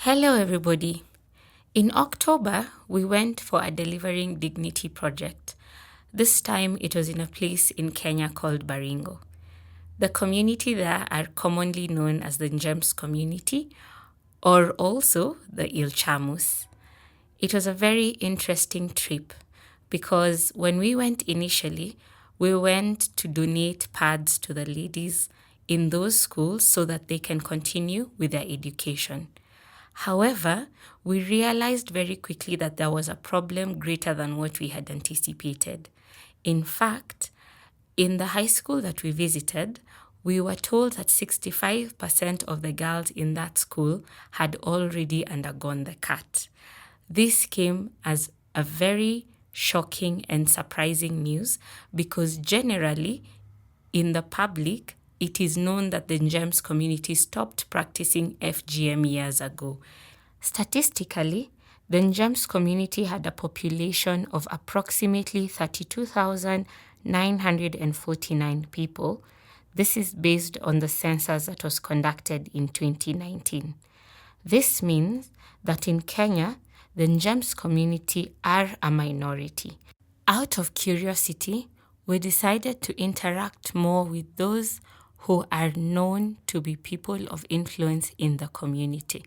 Hello, everybody. In October, we went for a Delivering Dignity project. This time, it was in a place in Kenya called Baringo. The community there are commonly known as the Njems community, or also the Ilchamus. It was a very interesting trip because when we went initially, we went to donate pads to the ladies in those schools so that they can continue with their education. However, we realized very quickly that there was a problem greater than what we had anticipated. In fact, in the high school that we visited, we were told that 65% of the girls in that school had already undergone the cut. This came as a very shocking and surprising news because generally in the public, it is known that the Njems community stopped practicing FGM years ago. Statistically, the Njems community had a population of approximately 32,949 people. This is based on the census that was conducted in 2019. This means that in Kenya, the Njems community are a minority. Out of curiosity, we decided to interact more with those who are known to be people of influence in the community.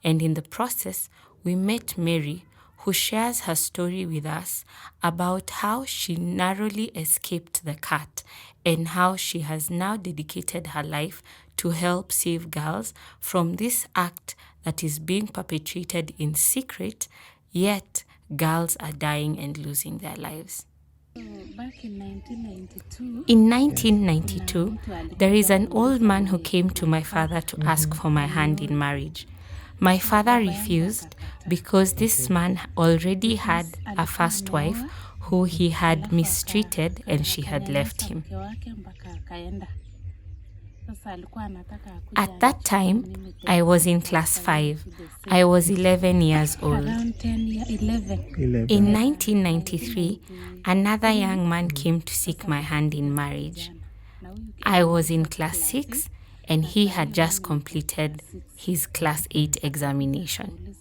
And in the process, we met Mary, who shares her story with us about how she narrowly escaped the cut and how she has now dedicated her life to help save girls from this act that is being perpetrated in secret, yet girls are dying and losing their lives. Back in 1992, In 1992, there is an old man who came to my father to ask for my hand in marriage. My father refused because this man already had a first wife who he had mistreated and she had left him. At that time, I was in class 5. I was 11 years old. around 11. In 1993, another young man came to seek my hand in marriage. I was in class 6 and he had just completed his class 8 examination.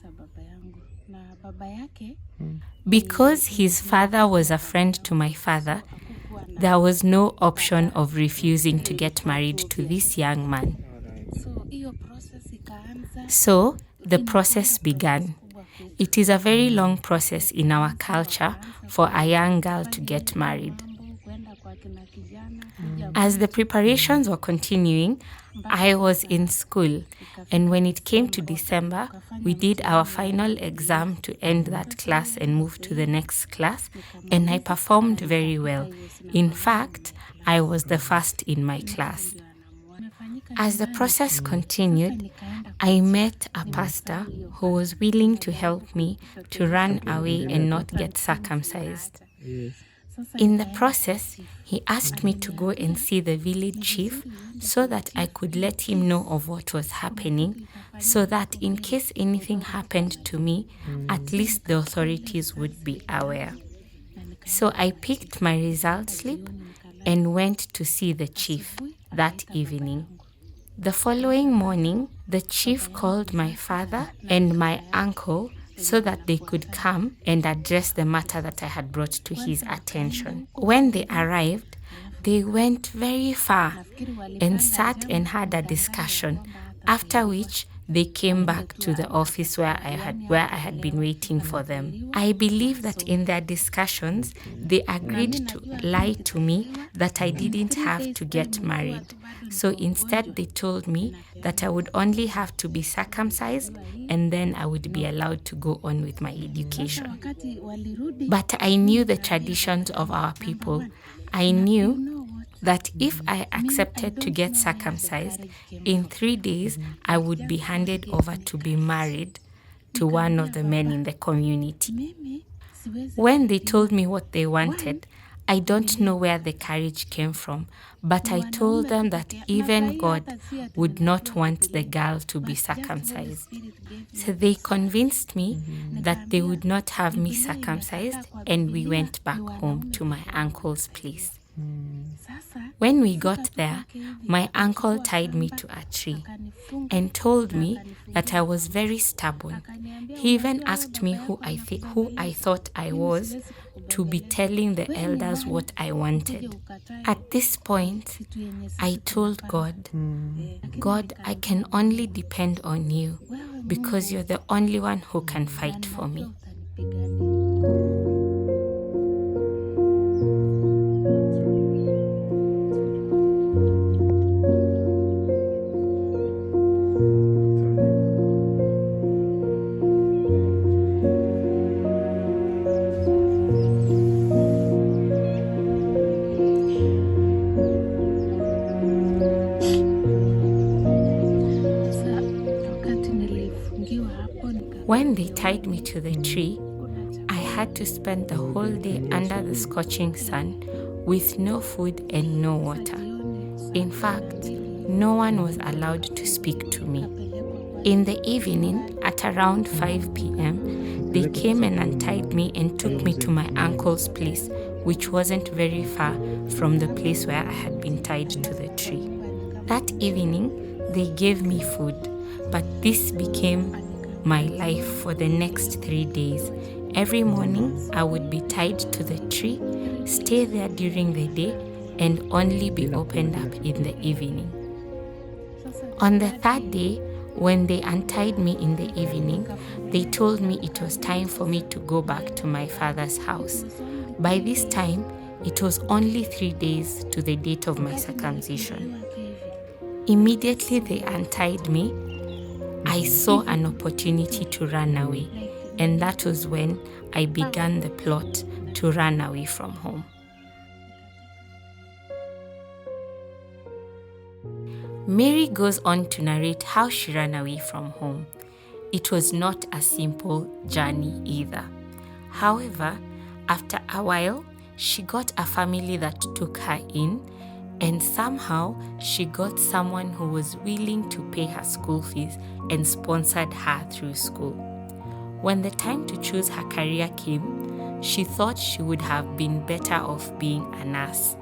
Because his father was a friend to my father, there was no option of refusing to get married to this young man. So the process began. It is a very long process in our culture for a young girl to get married. As the preparations were continuing, I was in school, and when it came to December, we did our final exam to end that class and move to the next class, and I performed very well. In fact, I was the first in my class. As the process continued, I met a pastor who was willing to help me to run away and not get circumcised. In the process, he asked me to go and see the village chief so that I could let him know of what was happening, so that in case anything happened to me, at least the authorities would be aware. So I picked my result slip and went to see the chief that evening. The following morning, the chief called my father and my uncle so that they could come and address the matter that I had brought to his attention. When they arrived, they went very far and sat and had a discussion, after which they came back to the office where I had been waiting for them. I believe that in their discussions, they agreed to lie to me that I didn't have to get married. So instead, they told me that I would only have to be circumcised and then I would be allowed to go on with my education. But I knew the traditions of our people. I knew that if I accepted to get circumcised, in 3 days I would be handed over to be married to one of the men in the community. When they told me what they wanted, I don't know where the courage came from, but I told them that even God would not want the girl to be circumcised. So they convinced me that they would not have me circumcised, and we went back home to my uncle's place. When we got there, my uncle tied me to a tree. and told me that I was very stubborn. He even asked me who I thought I was to be telling the elders what I wanted. At this point, I told God, God, I can only depend on you because you're the only one who can fight for me. When they tied me to the tree, I had to spend the whole day under the scorching sun with no food and no water. In fact, no one was allowed to speak to me. In the evening, at around 5 p.m., they came and untied me and took me to my uncle's place, which wasn't very far from the place where I had been tied to the tree. That evening, they gave me food, but this became my life for the next 3 days. Every morning, I would be tied to the tree, stay there during the day, and only be opened up in the evening. On the third day, when they untied me in the evening, they told me it was time for me to go back to my father's house. By this time, it was only 3 days to the date of my circumcision. Immediately they untied me, I saw an opportunity to run away, and that was when I began the plot to run away from home. Mary goes on to narrate how she ran away from home. It was not a simple journey either. However, after a while, she got a family that took her in, and somehow she got someone who was willing to pay her school fees and sponsored her through school. When the time to choose her career came, she thought she would have been better off being a nurse.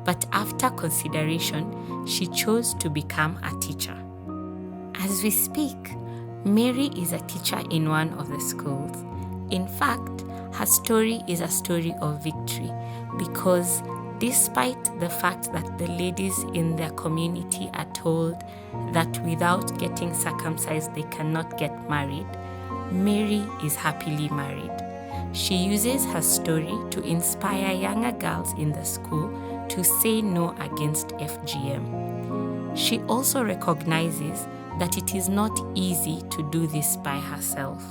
But after consideration, she chose to become a teacher. As we speak, Mary is a teacher in one of the schools. In fact, her story is a story of victory because despite the fact that the ladies in their community are told that without getting circumcised they cannot get married, Mary is happily married. She uses her story to inspire younger girls in the school to say no against FGM. She also recognizes that it is not easy to do this by herself.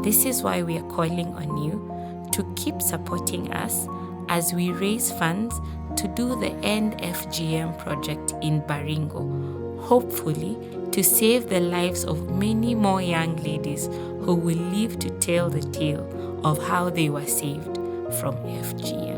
This is why we are calling on you to keep supporting us as we raise funds to do the End FGM project in Baringo, hopefully to save the lives of many more young ladies who will live to tell the tale of how they were saved from FGM.